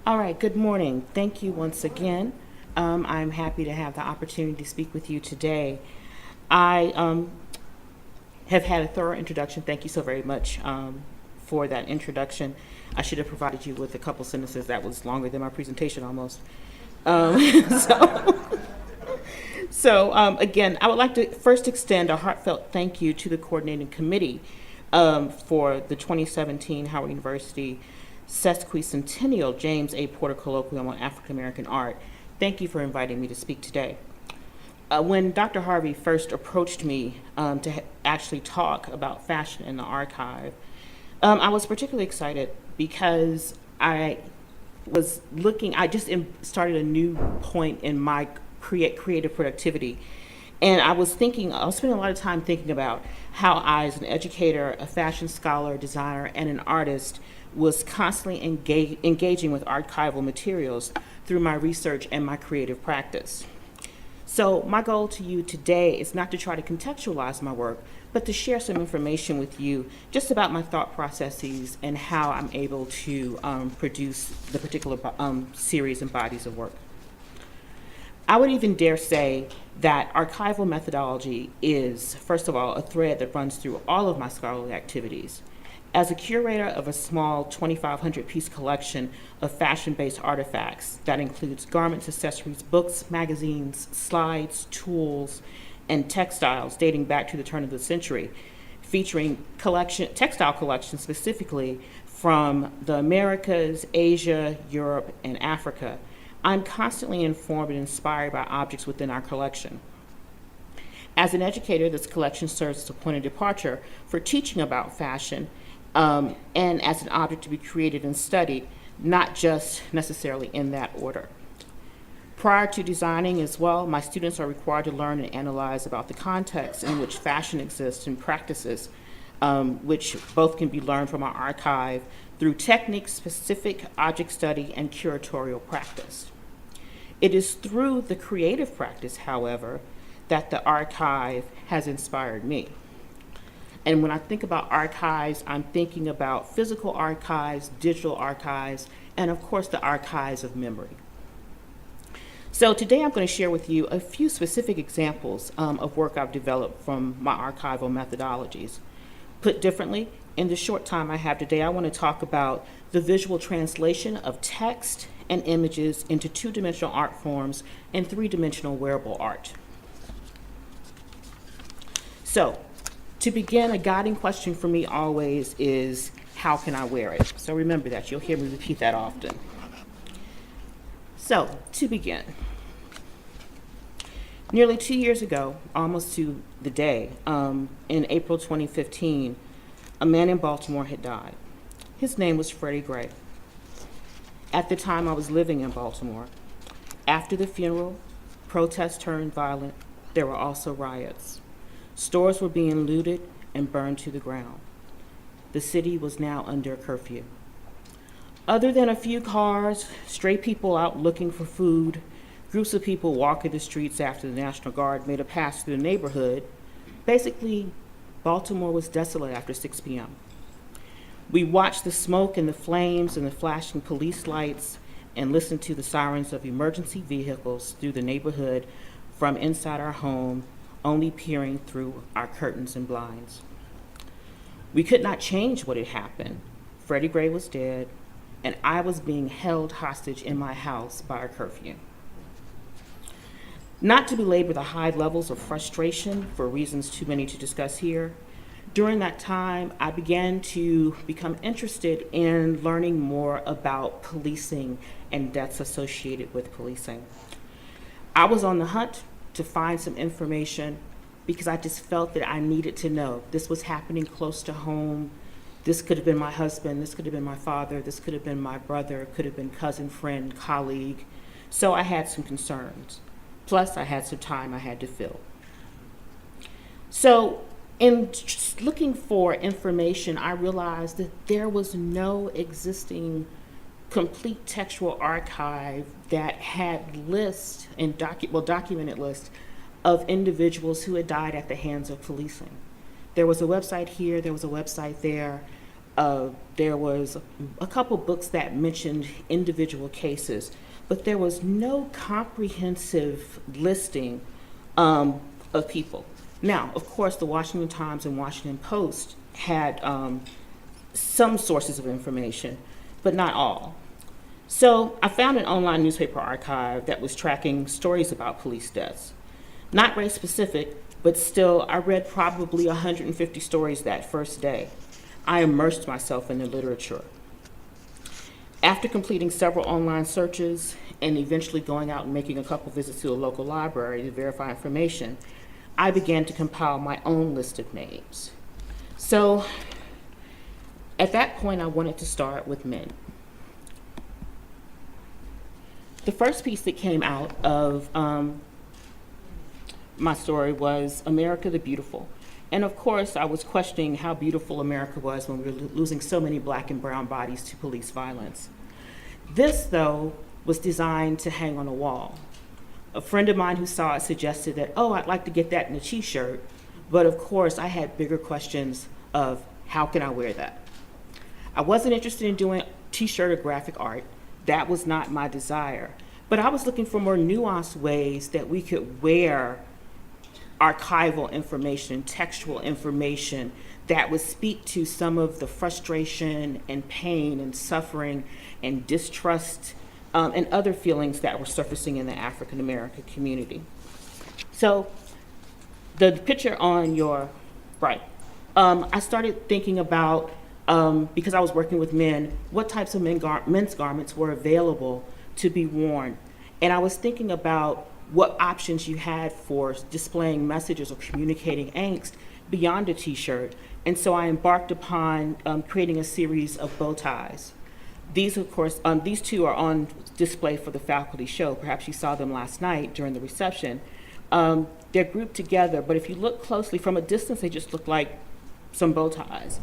All right, good morning. Thank you once again. I'm happy to have the opportunity to speak with you today. I have had a thorough introduction. Thank you so very much for that introduction. I should have provided you with a couple sentences that was longer than my presentation almost. Um, so, again, I would like to first extend a heartfelt thank you to the coordinating committee for the 2017 Howard University Sesquicentennial James A. Porter Colloquium on African American Art. Thank you for inviting me to speak today. When Dr. Harvey first approached me to actually talk about fashion in the archive, I was particularly excited because I just started a new point in my creative productivity. And I was spending a lot of time thinking about how I, as an educator, a fashion scholar, designer, and an artist, was constantly engaging with archival materials through my research and my creative practice. So my goal to you today is not to try to contextualize my work, but to share some information with you just about my thought processes and how I'm able to produce the particular series and bodies of work. I would even dare say that archival methodology is, first of all, a thread that runs through all of my scholarly activities. As a curator of a small 2,500-piece collection of fashion-based artifacts that includes garments, accessories, books, magazines, slides, tools, and textiles dating back to the turn of the century, featuring textile collections specifically from the Americas, Asia, Europe, and Africa, I'm constantly informed and inspired by objects within our collection. As an educator, this collection serves as a point of departure for teaching about fashion and as an object to be created and studied, not just necessarily in that order. Prior to designing as well, my students are required to learn and analyze about the context in which fashion exists and practices, which both can be learned from our archive through technique-specific object study and curatorial practice. It is through the creative practice, however, that the archive has inspired me. And when I think about archives, I'm thinking about physical archives, digital archives, and of course the archives of memory. So today I'm going to share with you a few specific examples of work I've developed from my archival methodologies. Put differently, in the short time I have today, I want to talk about the visual translation of text and images into two-dimensional art forms and three-dimensional wearable art. So, to begin, a guiding question for me always is, how can I wear it? So remember that, you'll hear me repeat that often. So, to begin, nearly 2 years ago, almost to the day, in April 2015, a man in Baltimore had died. His name was Freddie Gray. At the time, I was living in Baltimore. After the funeral, protests turned violent. There were also riots. Stores were being looted and burned to the ground. The city was now under curfew. Other than a few cars, stray people out looking for food, groups of people walking the streets after the National Guard made a pass through the neighborhood, basically, Baltimore was desolate after 6 p.m. We watched the smoke and the flames and the flashing police lights and listened to the sirens of emergency vehicles through the neighborhood from inside our home, only peering through our curtains and blinds. We could not change what had happened. Freddie Gray was dead, and I was being held hostage in my house by a curfew. Not to belabor the high levels of frustration for reasons too many to discuss here, during that time, I began to become interested in learning more about policing and deaths associated with policing. I was on the hunt to find some information because I just felt that I needed to know. This was happening close to home. This could have been my husband, this could have been my father, this could have been my brother, could have been cousin, friend, colleague. So I had some concerns. Plus, I had some time I had to fill. So in looking for information, I realized that there was no existing complete textual archive that had lists and documented lists of individuals who had died at the hands of policing. There was a website here, there was a website there, There was a couple books that mentioned individual cases, but there was no comprehensive listing of people. Now, of course, the Washington Times and Washington Post had some sources of information, but not all. So I found an online newspaper archive that was tracking stories about police deaths. Not race specific, but still, I read probably 150 stories that first day. I immersed myself in the literature. After completing several online searches and eventually going out and making a couple visits to a local library to verify information, I began to compile my own list of names. So at that point, I wanted to start with men. The first piece that came out of my story was America the Beautiful. And of course, I was questioning how beautiful America was when we were losing so many black and brown bodies to police violence. This, though, was designed to hang on a wall. A friend of mine who saw it suggested that, oh, I'd like to get that in a t-shirt. But of course, I had bigger questions of how can I wear that? I wasn't interested in doing t-shirt or graphic art. That was not my desire. But I was looking for more nuanced ways that we could wear archival information, textual information that would speak to some of the frustration and pain and suffering and distrust and other feelings that were surfacing in the African American community. So the picture on your right, I started thinking about, because I was working with men, what types of men's garments were available to be worn. And I was thinking about what options you had for displaying messages or communicating angst beyond a t-shirt. And so I embarked upon creating a series of bow ties. These, of course, these two are on display for the faculty show. Perhaps you saw them last night during the reception. They're grouped together, but if you look closely from a distance, they just look like some bow ties.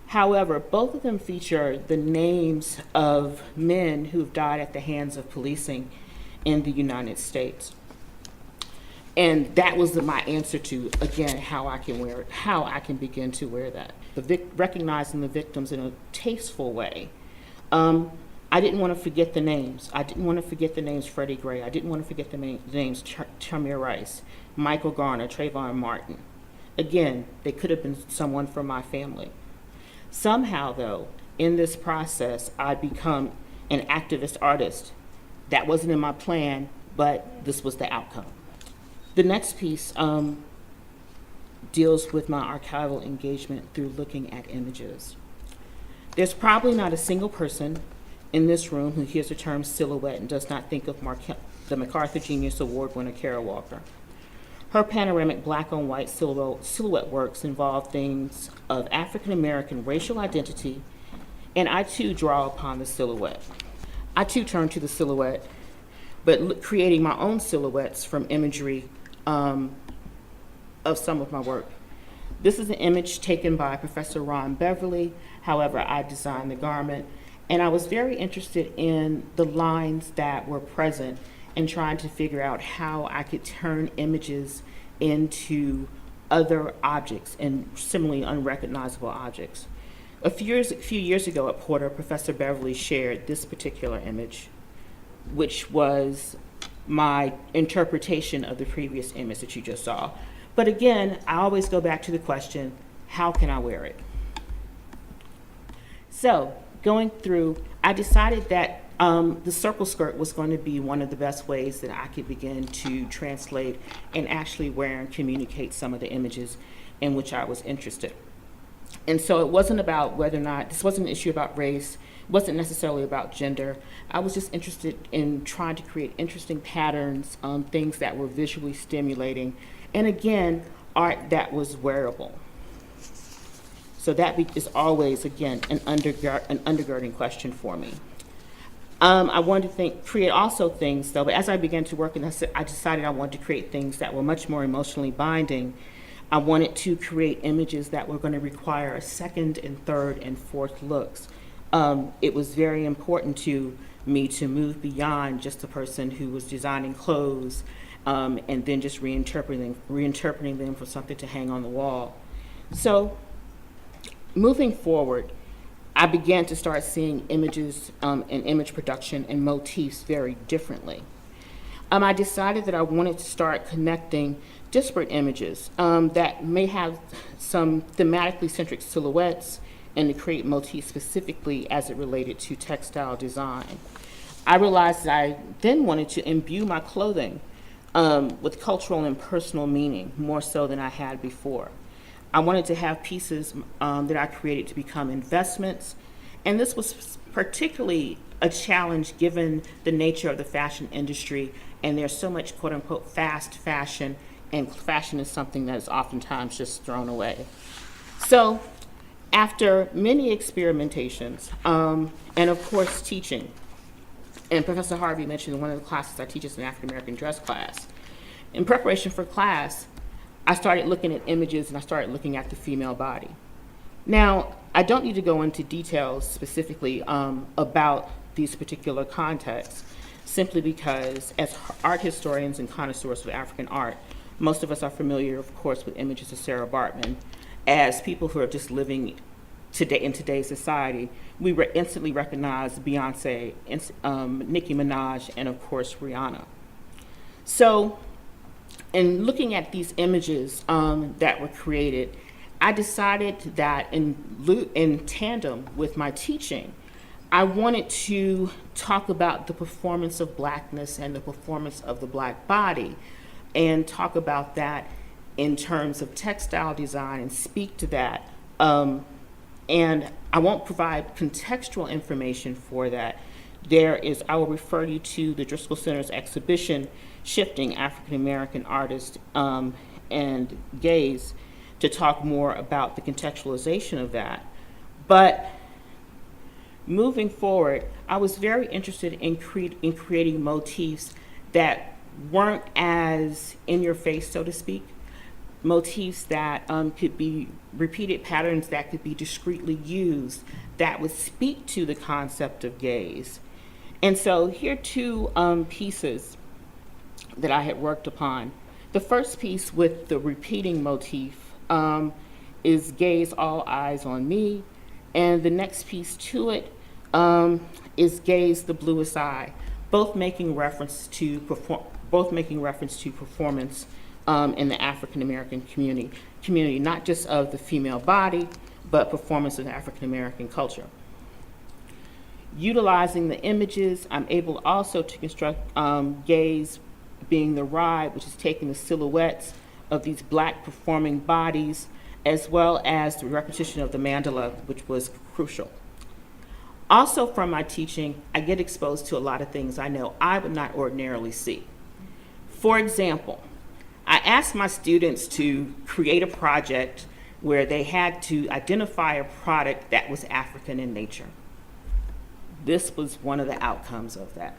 However, both of them feature the names of men who've died at the hands of policing in the United States. And that was my answer to, again, how I can wear it, how I can begin to wear that. Recognizing the victims in a tasteful way. I didn't want to forget the names. I didn't want to forget the names Freddie Gray. I didn't want to forget the names Tamir Rice, Michael Garner, Trayvon Martin. Again, they could have been someone from my family. Somehow, though, in this process, I'd become an activist artist. That wasn't in my plan, but this was the outcome. The next piece deals with my archival engagement through looking at images. There's probably not a single person in this room who hears the term silhouette and does not think of the MacArthur Genius Award winner Kara Walker. Her panoramic black on white silhouette works involve themes of African American racial identity, and I too draw upon the silhouette. I too turn to the silhouette, but creating my own silhouettes from imagery of some of my work. This is an image taken by Professor Ron Beverly. However, I designed the garment, and I was very interested in the lines that were present and trying to figure out how I could turn images into other objects and similarly unrecognizable objects. A few years ago at Porter, Professor Beverly shared this particular image, which was my interpretation of the previous image that you just saw. But again, I always go back to the question, how can I wear it? So going through, I decided that the circle skirt was going to be one of the best ways that I could begin to translate and actually wear and communicate some of the images in which I was interested. And so it wasn't about whether or not, this wasn't an issue about race, it wasn't necessarily about gender. I was just interested in trying to create interesting patterns, things that were visually stimulating, and again, art that was wearable. So that is always, again, an undergirding question for me. I wanted to create also things, though, but as I began to work, and I decided I wanted to create things that were much more emotionally binding. I wanted to create images that were going to require a second and third and fourth looks. It was very important to me to move beyond just the person who was designing clothes and then just reinterpreting them for something to hang on the wall. So moving forward, I began to start seeing images and image production and motifs very differently. I decided that I wanted to start connecting disparate images that may have some thematically centric silhouettes and to create motifs specifically as it related to textile design. I realized that I then wanted to imbue my clothing with cultural and personal meaning, more so than I had before. I wanted to have pieces that I created to become investments, and this was particularly a challenge given the nature of the fashion industry, and there's so much quote unquote fast fashion, and fashion is something that is oftentimes just thrown away. So after many experimentations, and of course teaching, and Professor Harvey mentioned one of the classes I teach is an African American dress class. In preparation for class, I started looking at images and I started looking at the female body. Now, I don't need to go into details specifically about these particular contexts, simply because as art historians and connoisseurs of African art, most of us are familiar, of course, with images of Sarah Bartman. As people who are just living today in today's society, we instantly recognize Beyonce, Nicki Minaj, and of course, Rihanna. So, in looking at these images that were created, I decided that in tandem with my teaching, I wanted to talk about the performance of Blackness and the performance of the Black body, and talk about that in terms of textile design and speak to that. And I won't provide contextual information for that. I will refer you to the Driskell Center's exhibition, Shifting African American Artists and Gaze, to talk more about the contextualization of that. But moving forward, I was very interested in creating motifs that weren't as in your face, so to speak, motifs that could be repeated patterns that could be discreetly used that would speak to the concept of gaze. And so here are two pieces that I had worked upon. The first piece with the repeating motif is Gaze, All Eyes on Me, and the next piece to it is Gaze, the Bluest Eye, both making reference to performance in the African American community, not just of the female body, but performance of the African American culture. Utilizing the images, I'm able also to construct Gaze being the ride, which is taking the silhouettes of these Black performing bodies, as well as the repetition of the mandala, which was crucial. Also from my teaching, I get exposed to a lot of things I know I would not ordinarily see. For example, I asked my students to create a project where they had to identify a product that was African in nature. This was one of the outcomes of that.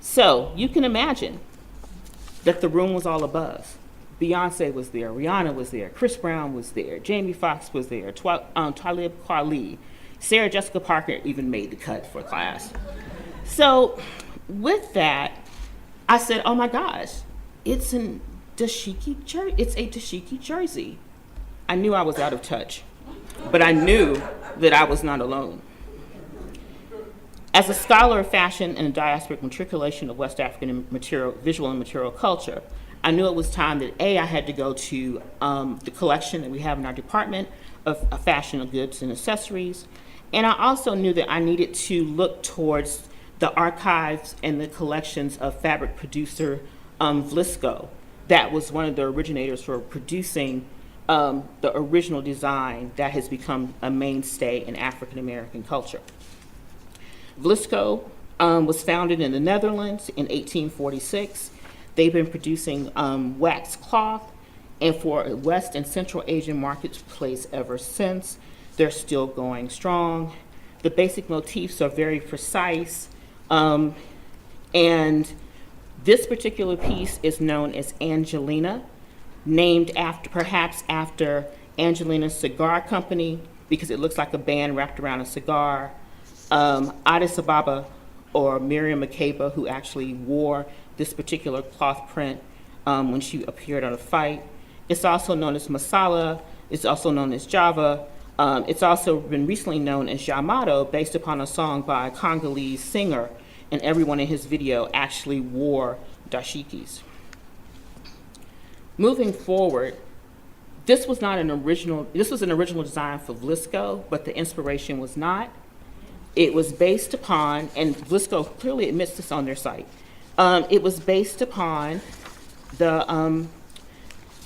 So you can imagine that the room was all abuzz. Beyonce was there, Rihanna was there, Chris Brown was there, Jamie Foxx was there, Talib Kweli, Sarah Jessica Parker even made the cut for class. So with that, I said, oh my gosh, it's a dashiki jersey. I knew I was out of touch, but I knew that I was not alone. As a scholar of fashion and diasporic matriculation of West African visual and material culture, I knew it was time that I had to go to the collection that we have in our department of fashion of goods and accessories. And I also knew that I needed to look towards the archives and the collections of fabric producer Vlisco. That was one of the originators for producing the original design that has become a mainstay in African American culture. Vlisco was founded in the Netherlands in 1846. They've been producing wax cloth and for West and Central Asian marketplace ever since. They're still going strong. The basic motifs are very precise. And this particular piece is known as Angelina, named perhaps after Angelina's Cigar Company, because it looks like a band wrapped around a cigar. Addis Ababa, or Miriam Makeba, who actually wore this particular cloth print when she appeared on a fight. It's also known as Masala. It's also known as Java. It's also been recently known as Yamato, based upon a song by a Congolese singer, and everyone in his video actually wore dashikis. Moving forward, this was an original design for Vlisco, but the inspiration was not. It was based upon, and Vlisco clearly admits this on their site, it was based upon the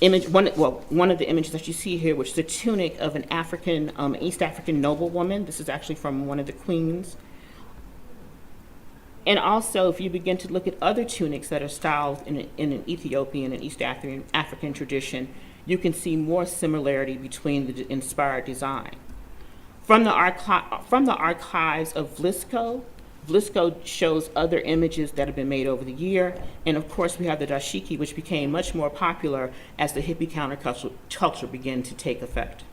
image, one of the images that you see here, which is the tunic of an African, East African noblewoman. This is actually from one of the queens. And also, if you begin to look at other tunics that are styled in an Ethiopian and East African tradition, you can see more similarity between the inspired design. From the archives of Vlisco, Vlisco shows other images that have been made over the year, and of course we have the dashiki, which became much more popular as the hippie counterculture began to take effect.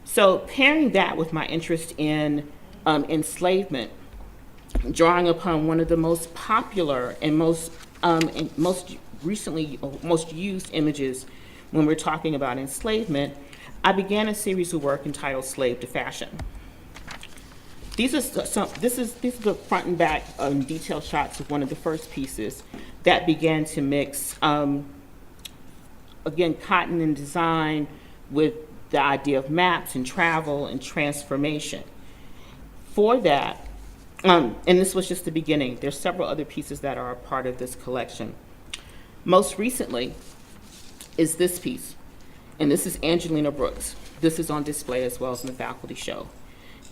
So pairing that with my interest in enslavement, drawing upon one of the most popular and most used images when we're talking about enslavement, I began a series of work entitled Slave to Fashion. This is the front and back detailed shots of one of the first pieces that began to mix, again, cotton and design with the idea of maps and travel and transformation. For that, and this was just the beginning, there's several other pieces that are a part of this collection. Most recently is this piece, and this is Angelina Brooks. This is on display as well as in the faculty show.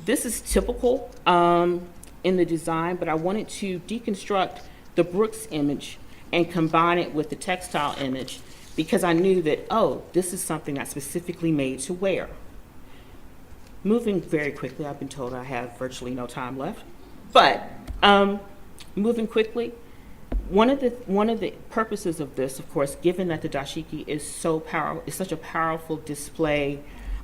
This is typical in the design, but I wanted to deconstruct the Brooks image and combine it with the textile image because I knew that, oh, this is something that's specifically made to wear. Moving very quickly, I've been told I have virtually no time left, but moving quickly, one of the purposes of this, of course, given that the dashiki is such a powerful display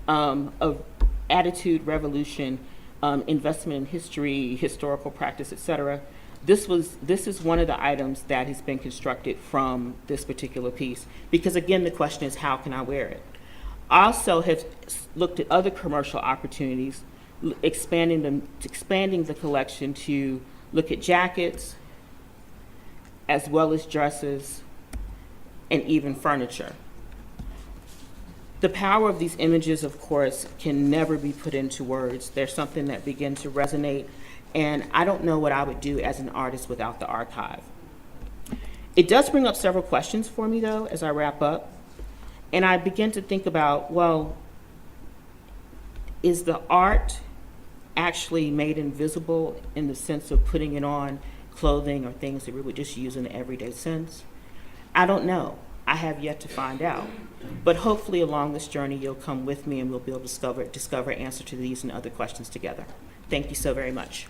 of attitude, revolution, investment in history, historical practice, etc. This is one of the items that has been constructed from this particular piece, because again, the question is, how can I wear it? I also have looked at other commercial opportunities, expanding the collection to look at jackets, as well as dresses, and even furniture. The power of these images, of course, can never be put into words. They're something that begin to resonate, and I don't know what I would do as an artist without the archive. It does bring up several questions for me, though, as I wrap up, and I begin to think about, well, is the art actually made invisible in the sense of putting it on clothing or things that we would just use in the everyday sense? I don't know. I have yet to find out. But hopefully along this journey, you'll come with me and we'll be able to discover answer to these and other questions together. Thank you so very much.